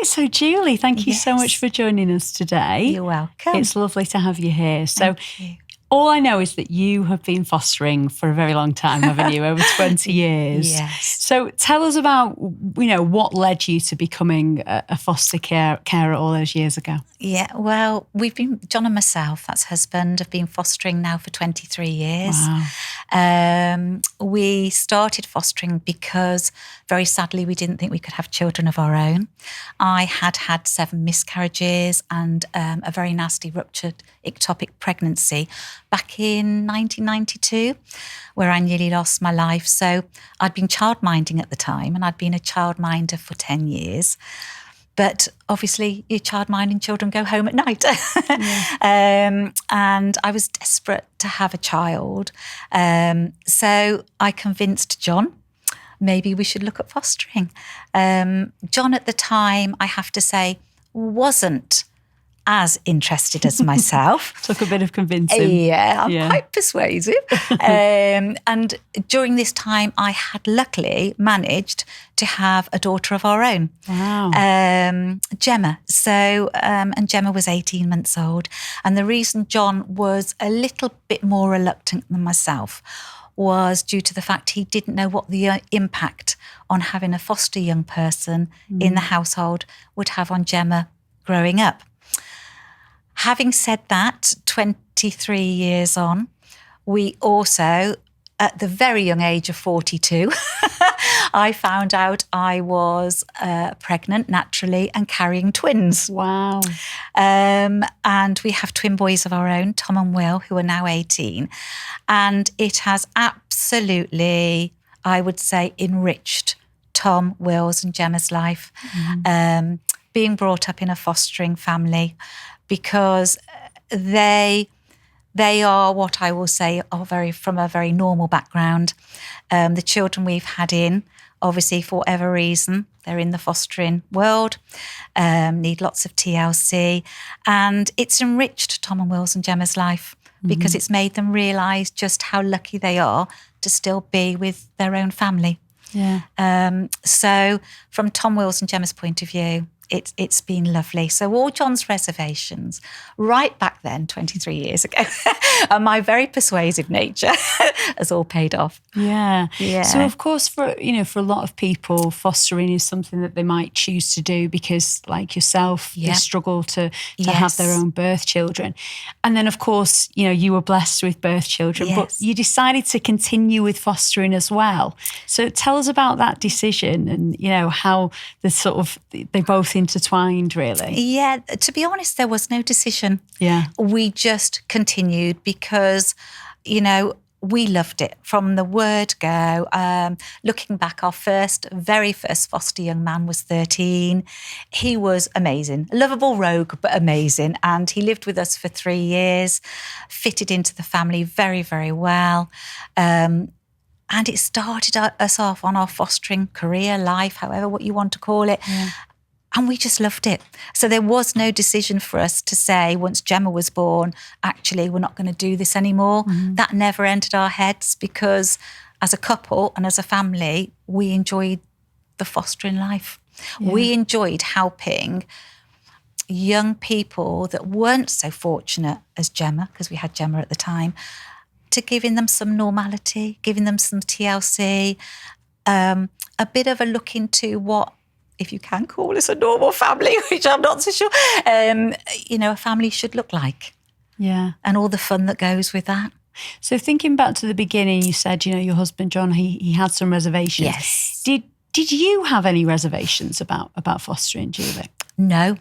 right, so Julie, thank you so much Yes. for joining us today. You're welcome. It's lovely to have you here. So Thank you. all I know is that you have been fostering for a very long time, haven't you? Over 20 years. Yes. So tell us about, what led you to becoming a foster carer all those years ago. Yeah, well, John and myself, that's husband, have been fostering now for 23 years. Wow. We started fostering because, very sadly, we didn't think we could have children of our own. I had 7 miscarriages and a very nasty ruptured ectopic pregnancy back in 1992, where I nearly lost my life. So I'd been childminding at the time, and I'd been a childminder for 10 years. But obviously, your childminding children go home at night. And I was desperate to have a child. So I convinced John, maybe we should look at fostering. John at the time, I have to say, wasn't as interested as myself. Took a bit of convincing. Yeah, I'm quite persuasive. And during this time, I had luckily managed to have a daughter of our own. Wow. Gemma. So, and Gemma was 18 months old. And the reason John was a little bit more reluctant than myself was due to the fact he didn't know what the impact on having a foster young person in the household would have on Gemma growing up. Having said that, 23 years on, we also, at the very young age of 42, I found out I was pregnant naturally and carrying twins. Wow. And we have twin boys of our own, Tom and Will, who are now 18. And it has absolutely, I would say, enriched Tom, Will's and Gemma's life. Being brought up in a fostering family, because they are what I will say are from a very normal background. The children we've had in, obviously for whatever reason, they're in the fostering world, need lots of TLC, and it's enriched Tom and Will's and Gemma's life because it's made them realise just how lucky they are to still be with their own family. Yeah. So from Tom, Will's and Gemma's point of view, it's been lovely. So all John's reservations, right back then, 23 years ago, and my very persuasive nature has all paid off. Yeah. Yeah. So of course, for a lot of people, fostering is something that they might choose to do because, like yourself, they struggle to have their own birth children. And then, of course, you were blessed with birth children, but you decided to continue with fostering as well. So tell us about that decision and, how they both intertwined, really. Yeah, to be honest, there was no decision. Yeah. We just continued because, we loved it from the word go. Looking back, our very first foster young man was 13. He was amazing, a lovable rogue, but amazing. And he lived with us for 3 years, fitted into the family very, very well. And it started us off on our fostering career, life, however what you want to call it. Yeah. And we just loved it. So there was no decision for us to say, once Gemma was born, actually, we're not going to do this anymore. That never entered our heads because as a couple and as a family, we enjoyed the fostering life. Yeah. We enjoyed helping young people that weren't so fortunate as Gemma, because we had Gemma at the time, to giving them some normality, giving them some TLC, a bit of a look into what, if you can call us a normal family, which I'm not so sure, a family should look like. Yeah. And all the fun that goes with that. So thinking back to the beginning, you said, your husband, John, he had some reservations. Yes. Did you have any reservations about fostering, Julie? No.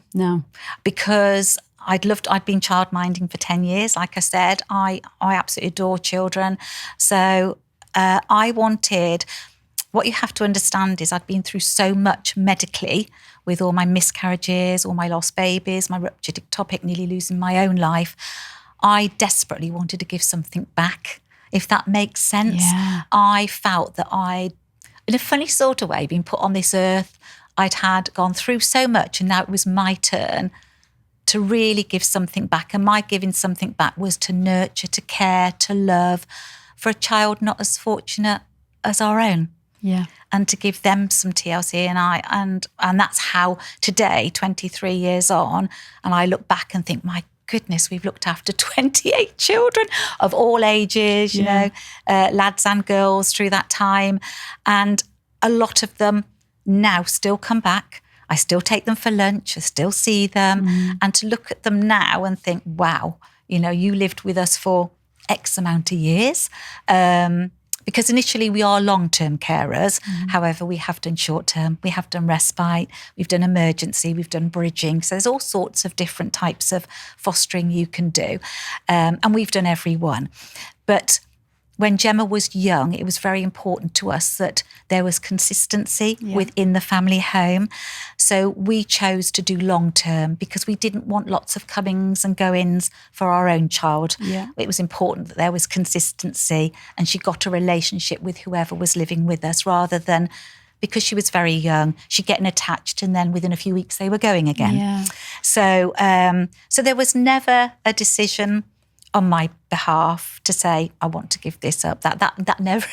Because I'd been childminding for 10 years. Like I said, I absolutely adore children. So I wanted... What you have to understand is I'd been through so much medically with all my miscarriages, all my lost babies, my ruptured ectopic, nearly losing my own life. I desperately wanted to give something back, if that makes sense. Yeah. I felt that I'd, in a funny sort of way, been put on this earth. I'd had gone through so much and now it was my turn to really give something back. And my giving something back was to nurture, to care, to love for a child not as fortunate as our own. Yeah. And to give them some TLC. And that's how today, 23 years on, and I look back and think, my goodness, we've looked after 28 children of all ages, you know, lads and girls through that time. And a lot of them now still come back. I still take them for lunch. I still see them. And to look at them now and think, wow, you know, you lived with us for X amount of years. Because initially we are long-term carers. However, we have done short-term, we have done respite, we've done emergency, we've done bridging. So there's all sorts of different types of fostering you can do. And we've done every one. But when Gemma was young, it was very important to us that there was consistency within the family home. So we chose to do long-term because we didn't want lots of comings and goings for our own child. Yeah. It was important that there was consistency and she got a relationship with whoever was living with us, rather than, because she was very young, she'd getting attached and then within a few weeks they were going again. Yeah. So there was never a decision on my behalf to say, I want to give this up. That never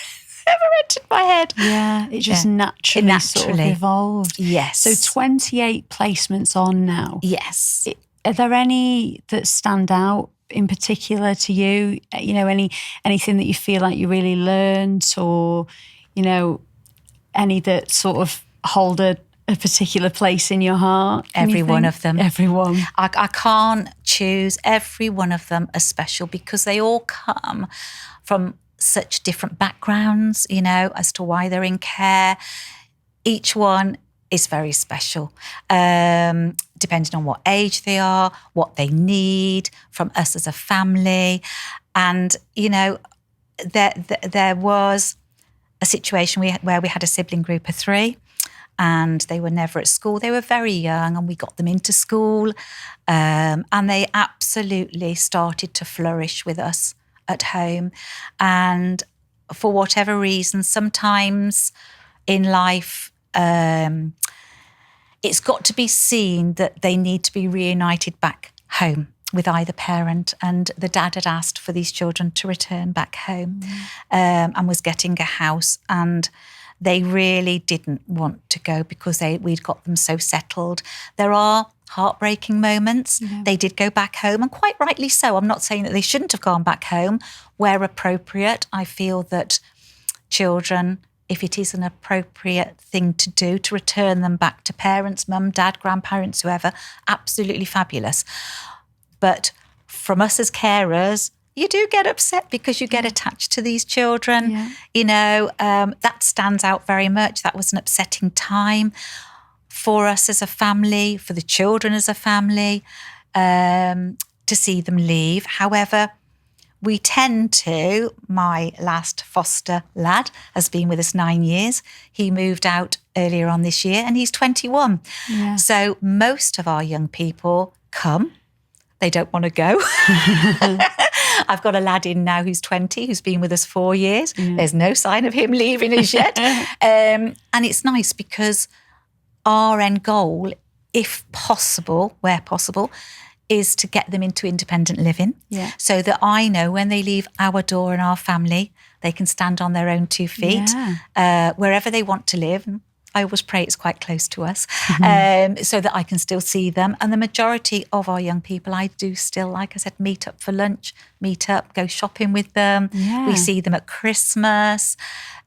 entered my head. Yeah, it just naturally sort of evolved. Yes. So 28 placements on now. Yes. Are there any that stand out in particular to you? You know, anything that you feel like you really learned, or, you know, any that sort of hold a particular place in your heart? Every one of them. Everyone. I can't choose. Every one of them are special because they all come from such different backgrounds, you know, as to why they're in care. Each one is very special, depending on what age they are, what they need from us as a family. And, you know, there was a situation where we had a sibling group of 3. And they were never at school. They were very young and we got them into school. And they absolutely started to flourish with us at home. And for whatever reason, sometimes in life, it's got to be seen that they need to be reunited back home with either parent. And the dad had asked for these children to return back home and was getting a house. And they really didn't want to go because we'd got them so settled. There are heartbreaking moments. Yeah. They did go back home, and quite rightly so. I'm not saying that they shouldn't have gone back home. Where appropriate, I feel that children, if it is an appropriate thing to do, to return them back to parents, mum, dad, grandparents, whoever, absolutely fabulous. But from us as carers, you do get upset because you get attached to these children. Yeah. You know, that stands out very much. That was an upsetting time for us as a family, for the children as a family, to see them leave. However, we tend to, my last foster lad has been with us 9 years. He moved out earlier on this year and he's 21. Yeah. So most of our young people come. They don't want to go. I've got a lad in now who's 20, who's been with us 4 years. Yeah. There's no sign of him leaving us yet. And it's nice because our end goal, if possible, where possible, is to get them into independent living. Yeah. So that I know when they leave our door and our family, they can stand on their own 2 feet, wherever they want to live. I always pray it's quite close to us, so that I can still see them. And the majority of our young people, I do still, like I said, meet up for lunch, meet up, go shopping with them. Yeah. We see them at Christmas.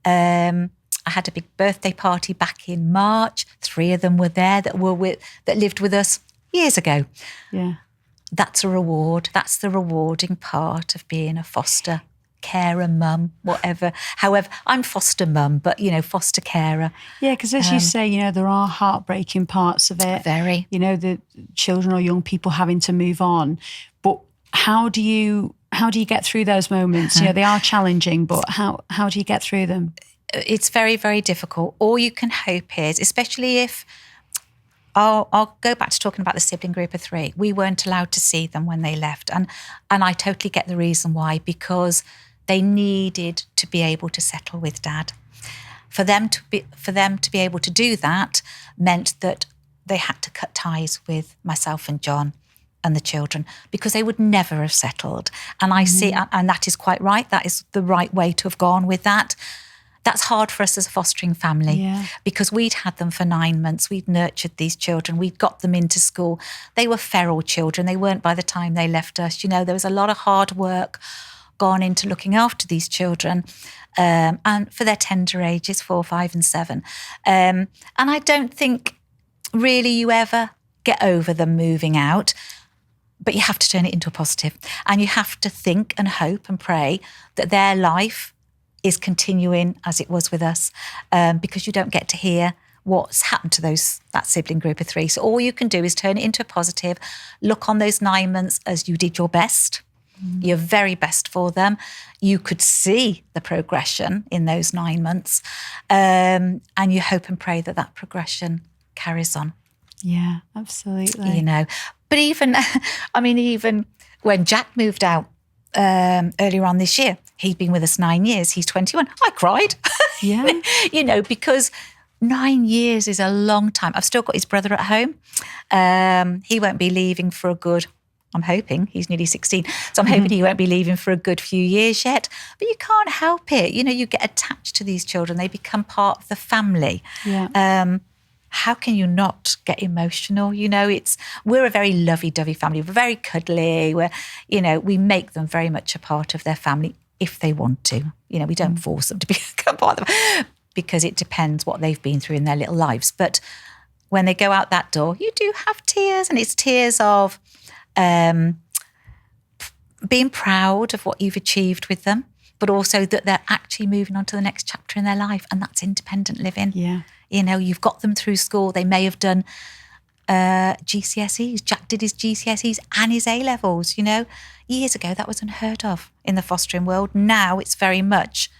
I had a big birthday party back in March. 3 of them were there that lived with us years ago. Yeah, that's a reward. That's the rewarding part of being a foster carer, mum, whatever. However, I'm foster mum, but, you know, foster carer. Yeah, because as you say, you know, there are heartbreaking parts of it. Very. You know, the children or young people having to move on. But how do you get through those moments? You know, they are challenging, but how do you get through them? It's very, very difficult. All you can hope is, especially if, I'll go back to talking about the sibling group of 3. We weren't allowed to see them when they left. And I totally get the reason why, because they needed to be able to settle with Dad. For them to be able to do that meant that they had to cut ties with myself and John and the children, because they would never have settled. And I see, and that is quite right. That is the right way to have gone with that. That's hard for us as a fostering family because we'd had them for 9 months. We'd nurtured these children. We'd got them into school. They were feral children. They weren't by the time they left us. You know, there was a lot of hard work gone into looking after these children and for their tender ages, 4, 5 and 7. And I don't think really you ever get over them moving out. But you have to turn it into a positive. And you have to think and hope and pray that their life is continuing as it was with us, because you don't get to hear what's happened to that sibling group of 3. So all you can do is turn it into a positive, look on those 9 months as you did your best, your very best for them. You could see the progression in those 9 months, and you hope and pray that progression carries on. Yeah, absolutely. You know, but even when Jack moved out earlier on this year, he'd been with us 9 years. He's 21. I cried. Yeah. You know, because 9 years is a long time. I've still got his brother at home. He won't be leaving for a good, I'm hoping, he's nearly 16. So I'm hoping he won't be leaving for a good few years yet. But you can't help it. You know, you get attached to these children. They become part of the family. Yeah. How can you not get emotional? You know, we're a very lovey-dovey family. We're very cuddly. We make them very much a part of their family if they want to. You know, we don't force them to become part of them because it depends what they've been through in their little lives. But when they go out that door, you do have tears, and it's tears of being proud of what you've achieved with them, but also that they're actually moving on to the next chapter in their life, and that's independent living. Yeah. You know, you've got them through school. They may have done GCSEs. Jack did his GCSEs and his A-levels, you know. Years ago, that was unheard of in the fostering world. Now it's very much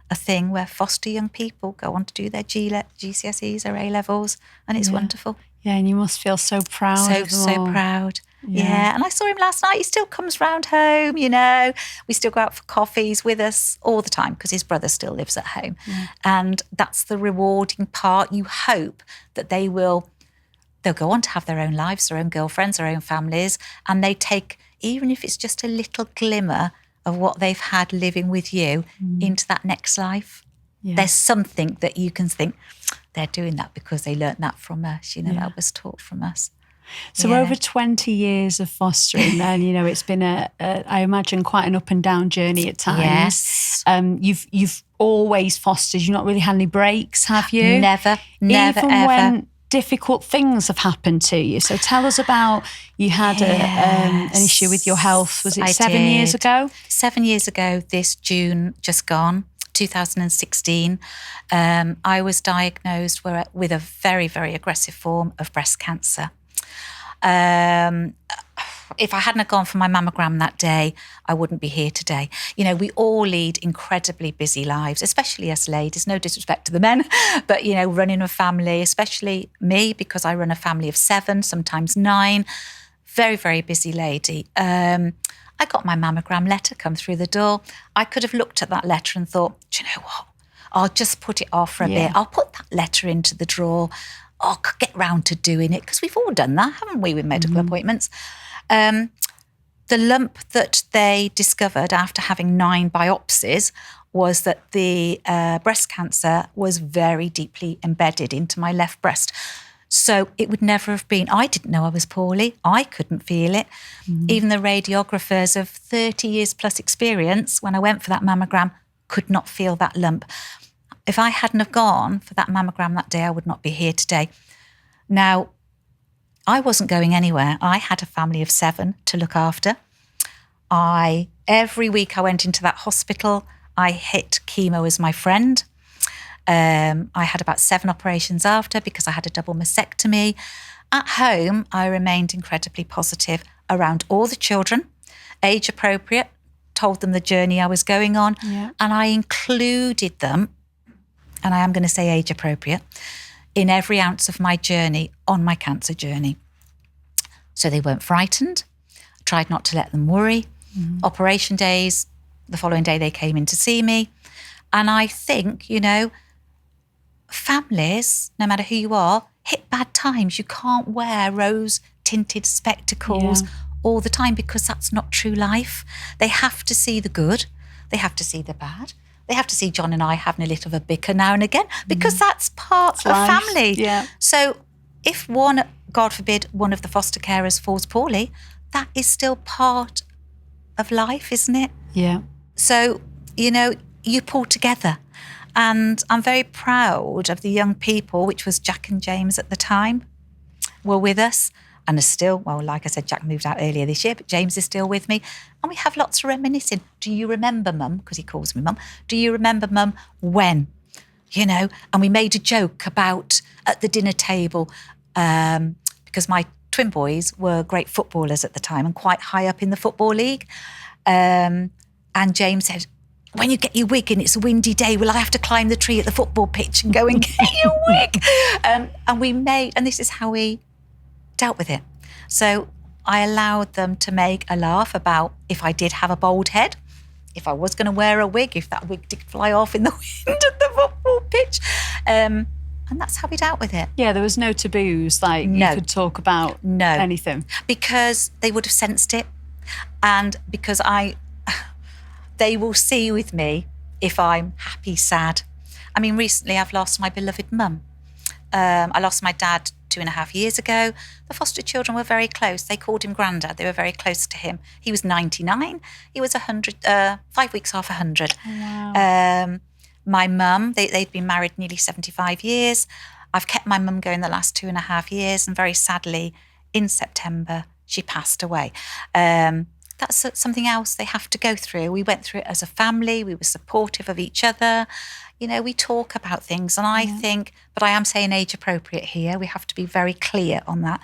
a thing where foster young people go on to do their GCSEs or A-levels, and it's wonderful. Yeah, and you must feel so proud of them So all. proud. Yeah, and I saw him last night. He still comes round home, you know. We still go out for coffees with us all the time because his brother still lives at home. Yeah. And that's the rewarding part. You hope that they'll go on to have their own lives, their own girlfriends, their own families, and they take, even if it's just a little glimmer of what they've had living with you into that next life. Yeah. There's something that you can think, they're doing that because they learnt that from us, you know, that was taught from us. So over 20 years of fostering, then, you know, it's been I imagine, quite an up and down journey at times. Yes. You've always fostered. You've not really had any breaks, have you? Never, Even ever. when difficult things have happened to you. So tell us about, you had an issue with your health. Was it 7 years ago? 7 years ago, this June just gone, 2016. I was diagnosed with a very, very aggressive form of breast cancer. If I hadn't gone for my mammogram that day, I wouldn't be here today. You know, we all lead incredibly busy lives, especially us ladies, no disrespect to the men, but, you know, running a family, especially me, because I run a family of 7, sometimes 9, very, very busy lady. I got my mammogram letter come through the door. I could have looked at that letter and thought, do you know what? I'll just put it off for a bit. I'll put that letter into the drawer. I'll get round to doing it, because we've all done that, haven't we, with medical appointments? The lump that they discovered after having 9 biopsies was that the breast cancer was very deeply embedded into my left breast. So it would never have been, I didn't know I was poorly. I couldn't feel it. Even the radiographers of 30 years plus experience, when I went for that mammogram, could not feel that lump. If I hadn't have gone for that mammogram that day, I would not be here today. Now, I wasn't going anywhere. I had a family of 7 to look after. Every week I went into that hospital. I hit chemo as my friend. I had about 7 operations after, because I had a double mastectomy. At home, I remained incredibly positive around all the children, age appropriate, told them the journey I was going on, and I included them, and I am going to say age appropriate, in every ounce of my journey on my cancer journey. So they weren't frightened. I tried not to let them worry. Operation days, the following day they came in to see me. And I think, you know, families, no matter who you are, hit bad times. You can't wear rose-tinted spectacles all the time, because that's not true life. They have to see the good. They have to see the bad. They have to see John and I having a little of a bicker now and again, because that's part of family. Yeah. So if one, God forbid, one of the foster carers falls poorly, that is still part of life, isn't it? Yeah. So, you pull together. And I'm very proud of the young people, which was Jack and James at the time, were with us and are still, well, like I said, Jack moved out earlier this year, but James is still with me. And we have lots of reminiscing. Do you remember, Mum? Because he calls me Mum. Do you remember, Mum, when? And we made a joke about at the dinner table, because my twin boys were great footballers at the time and quite high up in the Football League. And James said, when you get your wig and it's a windy day, will I have to climb the tree at the football pitch and go and get your wig? And this is how we dealt with it. So I allowed them to make a laugh about if I did have a bald head, if I was going to wear a wig, if that wig did fly off in the wind at the football pitch. And that's how we dealt with it. Yeah, there was no taboos, like you could talk about anything. Because they would have sensed it. And because they will see with me if I'm happy, sad. I mean, recently I've lost my beloved mum. I lost my dad 2.5 years ago. The foster children were very close. They called him Grandad. They were very close to him. He was 99. He was 100, 5 weeks off 100. Oh, wow. My mum, they'd been married nearly 75 years. I've kept my mum going the last 2.5 years, and very sadly, in September, she passed away. That's something else they have to go through. We went through it as a family. We were supportive of each other. We talk about things. And I think, but I am saying age appropriate here. We have to be very clear on that.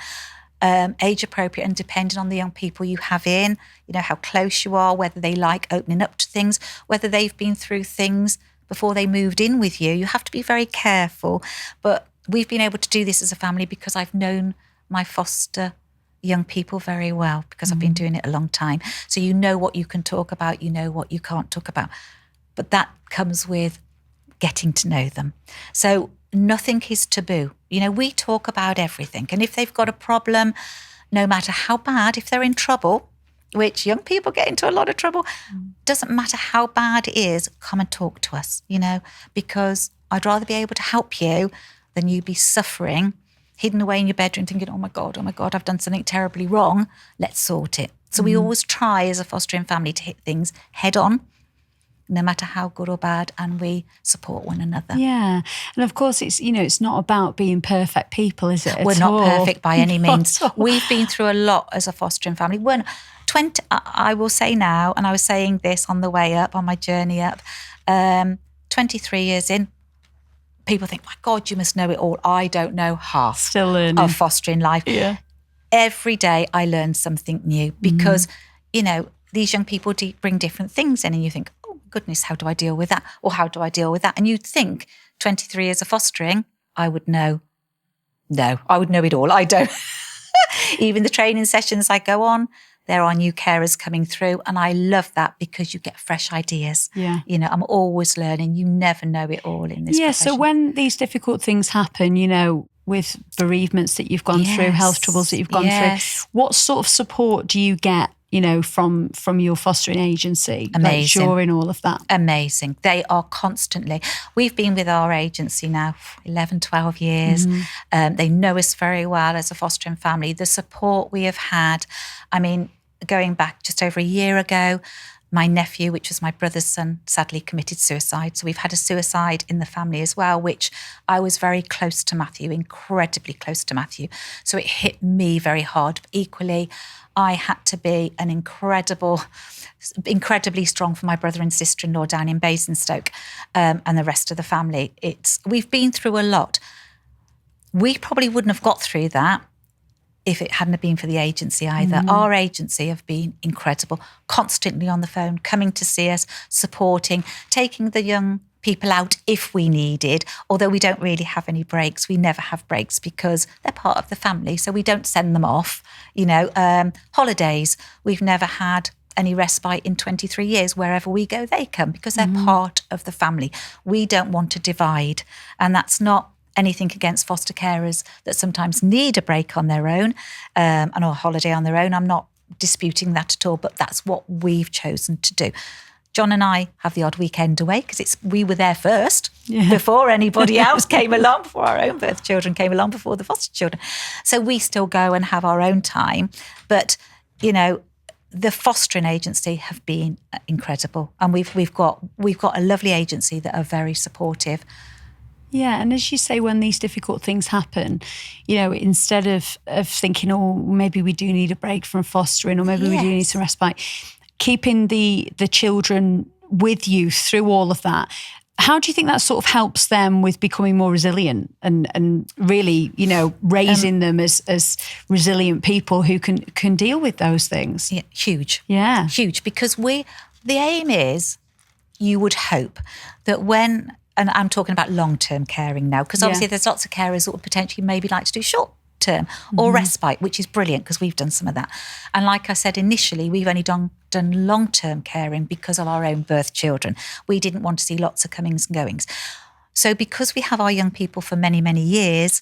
Age appropriate and depending on the young people you have in, how close you are, whether they like opening up to things, whether they've been through things before they moved in with you. You have to be very careful. But we've been able to do this as a family because I've known my foster young people very well, because I've been doing it a long time. So you know what you can talk about, you know what you can't talk about. But that comes with getting to know them. So nothing is taboo. We talk about everything. And if they've got a problem, no matter how bad, if they're in trouble, which young people get into a lot of trouble, doesn't matter how bad it is, come and talk to us, because I'd rather be able to help you than you be suffering, hidden away in your bedroom thinking, oh my God, I've done something terribly wrong. Let's sort it. So we always try as a fostering family to hit things head on, no matter how good or bad, and we support one another. Yeah. And of course, it's not about being perfect people, is it? We're not perfect by any means. We've been through a lot as a fostering family. I will say now, and I was saying this on the way up, on my journey up, 23 years in, people think, my God, you must know it all. I don't know half Still learning. Of fostering life. Yeah. Every day I learn something new because, these young people bring different things in, and you think, oh, goodness, how do I deal with that? Or how do I deal with that? And you'd think 23 years of fostering, I would know. No, I would know it all. I don't. Even the training sessions I go on, there are new carers coming through, and I love that because you get fresh ideas. Yeah. I'm always learning. You never know it all in this profession. So when these difficult things happen, with bereavements that you've gone through, health troubles that you've gone through, what sort of support do you get, from your fostering agency? Amazing. During all of that? Amazing. They are constantly. We've been with our agency now for 11, 12 years. They know us very well as a fostering family. The support we have had, going back just over a year ago, my nephew, which was my brother's son, sadly committed suicide. So we've had a suicide in the family as well, which I was very close to Matthew, incredibly close to Matthew. So it hit me very hard. But equally, I had to be incredibly strong for my brother and sister-in-law down in Basingstoke, and the rest of the family. We've been through a lot. We probably wouldn't have got through that if it hadn't been for the agency either. Our agency have been incredible, constantly on the phone, coming to see us, supporting, taking the young people out if we needed, although we don't really have any breaks. We never have breaks because they're part of the family, so we don't send them off. Holidays, we've never had any respite in 23 years. Wherever we go, they come because they're part of the family. We don't want to divide, and that's not anything against foster carers that sometimes need a break on their own and a holiday on their own. I'm not disputing that at all, but that's what we've chosen to do. John and I have the odd weekend away because we were there first before anybody else came along, before our own birth children came along, before the foster children. So we still go and have our own time. But, you know, the fostering agency have been incredible. And we've got a lovely agency that are very supportive. Yeah, and as you say, when these difficult things happen, you know, instead of thinking, oh, maybe we do need a break from fostering, or maybe we do need some respite, keeping the children with you through all of that, how do you think that sort of helps them with becoming more resilient and really, you know, raising them as resilient people who can deal with those things? Yeah, huge. Yeah. Huge, because the aim is, you would hope that when, and I'm talking about long-term caring now, because obviously there's lots of carers that would potentially maybe like to do short-term or respite, which is brilliant because we've done some of that. And like I said initially, we've only done long-term caring because of our own birth children. We didn't want to see lots of comings and goings. So because we have our young people for many, many years,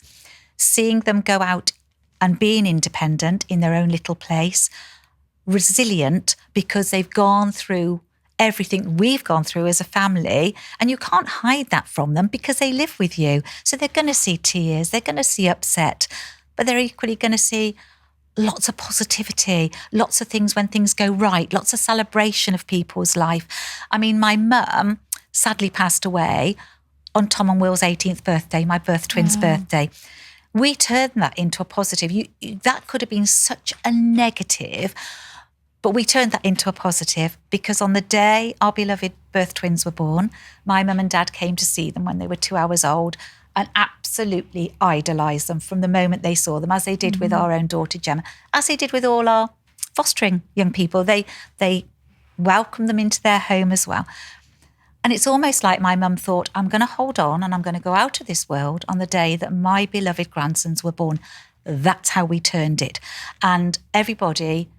seeing them go out and being independent in their own little place, resilient because they've gone through everything we've gone through as a family, and you can't hide that from them because they live with you. So they're going to see tears, they're going to see upset, but they're equally going to see lots of positivity, lots of things when things go right, lots of celebration of people's life. I mean, my mum sadly passed away on Tom and Will's 18th birthday, my birth twins' birthday. We turned that into a positive. That could have been such a negative, but we turned that into a positive because on the day our beloved birth twins were born, my mum and dad came to see them when they were 2 hours old and absolutely idolised them from the moment they saw them, as they did with our own daughter Gemma, as they did with all our fostering young people. They welcomed them into their home as well. And it's almost like my mum thought, I'm going to hold on and I'm going to go out of this world on the day that my beloved grandsons were born. That's how we turned it. And everybody,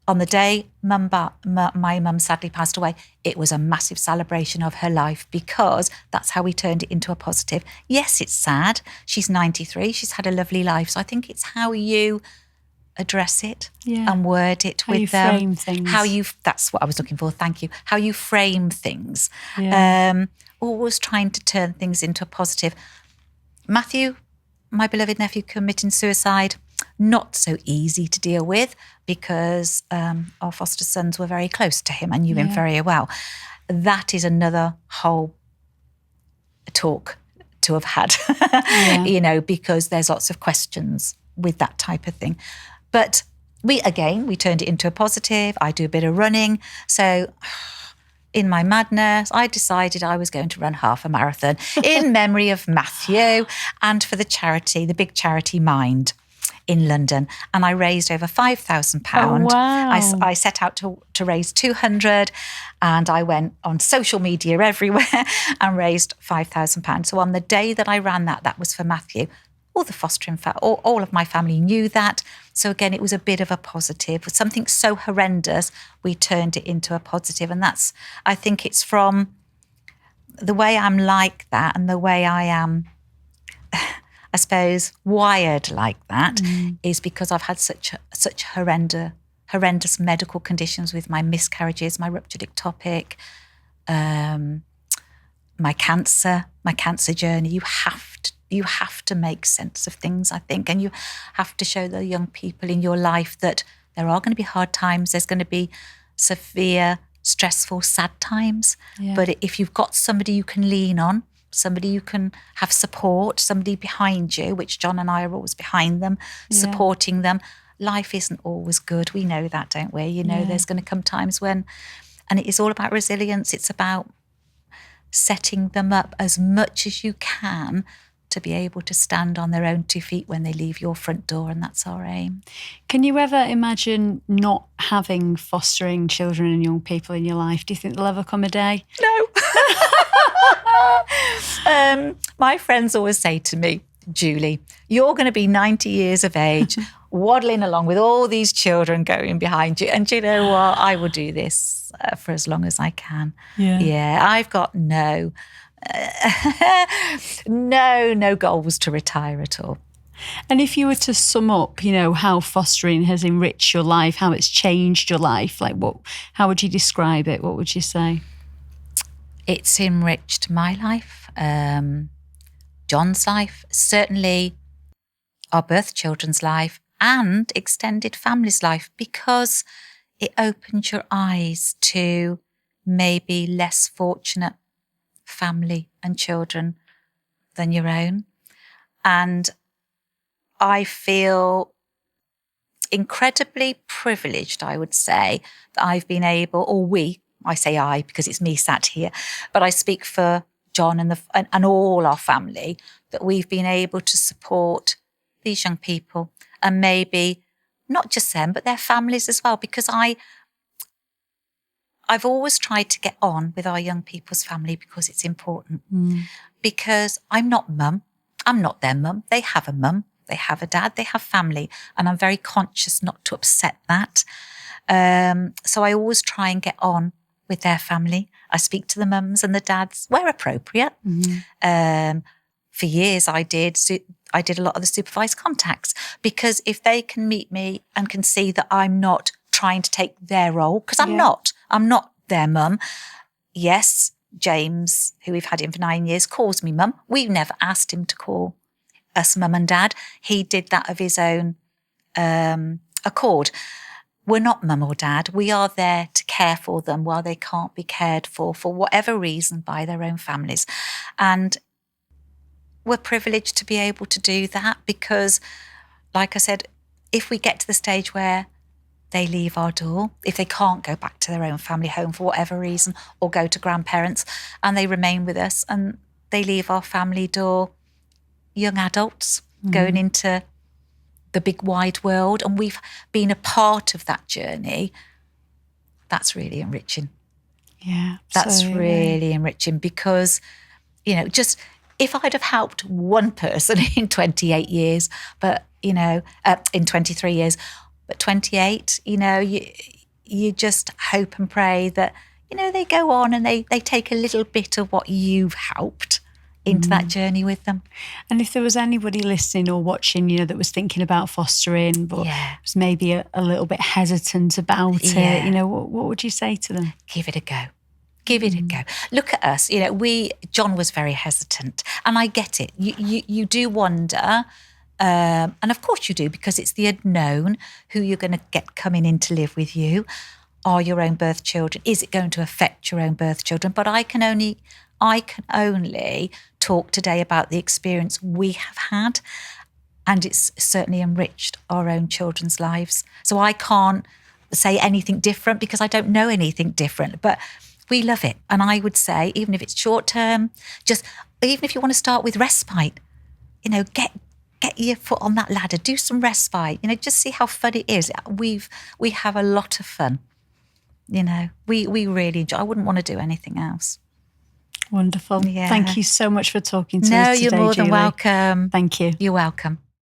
on the day my mum sadly passed away, it was a massive celebration of her life because that's how we turned it into a positive. Yes, it's sad. She's 93. She's had a lovely life. So I think it's how you address it and word it how with you them. frame things. That's what I was looking for. Thank you. How you frame things. Always trying to turn things into a positive. Matthew, my beloved nephew, committing suicide, not so easy to deal with because our foster sons were very close to him and knew him very well. That is another whole talk to have had, you know, because there's lots of questions with that type of thing. But we turned it into a positive. I do a bit of running. So in my madness, I decided I was going to run half a marathon in memory of Matthew and for the big charity Mind in London. And I raised over £5,000. Oh, wow. I set out to raise 200 and I went on social media everywhere and raised £5,000. So on the day that I ran that was for Matthew. All the fostering, all of my family knew that. So again, it was a bit of a positive. Something so horrendous, we turned it into a positive. And I think it's from the way I'm like that and the way I am, I suppose, wired like that is because I've had such horrendous medical conditions with my miscarriages, my ruptured ectopic, my cancer journey. You have to make sense of things, I think, and you have to show the young people in your life that there are going to be hard times. There's going to be severe, stressful, sad times. Yeah. But if you've got somebody you can lean on, somebody you can have support, somebody behind you, which John and I are always behind them, supporting them, life isn't always good. We know that, don't we? You know, there's going to come times when, and it is all about resilience. It's about setting them up as much as you can to be able to stand on their own 2 feet when they leave your front door, and that's our aim. Can you ever imagine not having fostering children and young people in your life? Do you think there'll ever come a day? No. My friends always say to me, Julie, you're going to be 90 years of age, waddling along with all these children going behind you. And do you know what? I will do this for as long as I can. Yeah, I've got no goals to retire at all. And if you were to sum up, how fostering has enriched your life, how it's changed your life, how would you describe it? What would you say? It's enriched my life, John's life, certainly our birth children's life, and extended family's life, because it opens your eyes to maybe less fortunate family and children than your own. And I feel incredibly privileged, I would say, that I've been able, or we, I say I because it's me sat here, but I speak for John and all our family, that we've been able to support these young people, and maybe not just them, but their families as well, because I've always tried to get on with our young people's family because it's important. Because I'm not mum. I'm not their mum. They have a mum. They have a dad. They have family. And I'm very conscious not to upset that. So I always try and get on with their family. I speak to the mums and the dads where appropriate. For years I did a lot of the supervised contacts, because if they can meet me and can see that I'm not trying to take their role, because I'm not their mum. Yes, James, who we've had in for 9 years, calls me mum. We've never asked him to call us mum and dad. He did that of his own accord. We're not mum or dad. We are there to care for them while they can't be cared for whatever reason, by their own families. And we're privileged to be able to do that, because, like I said, if we get to the stage where they leave our door, if they can't go back to their own family home for whatever reason, or go to grandparents, and they remain with us and they leave our family door, young adults going into the big wide world, and we've been a part of that journey, that's really enriching. Yeah, that's really enriching, because, just if I'd have helped one person in 28 years, but, in 23 years, but 28, you just hope and pray that, they go on and they take a little bit of what you've helped into that journey with them. And if there was anybody listening or watching, that was thinking about fostering, but was maybe a little bit hesitant about it, what would you say to them? Give it a go. Give it a go. Look at us. John was very hesitant, and I get it. You do wonder, and of course you do, because it's the unknown who you're going to get coming in to live with you. Are your own birth children? Is it going to affect your own birth children? But I can only talk today about the experience we have had, and it's certainly enriched our own children's lives. So I can't say anything different, because I don't know anything different, but we love it. And I would say, even if it's short term, even if you want to start with respite, get your foot on that ladder, do some respite, just see how fun it is. We have a lot of fun. We really enjoy. I wouldn't want to do anything else. Wonderful. Yeah. Thank you so much for talking to us today, No, you're more than Julie. welcome. Thank you. You're welcome.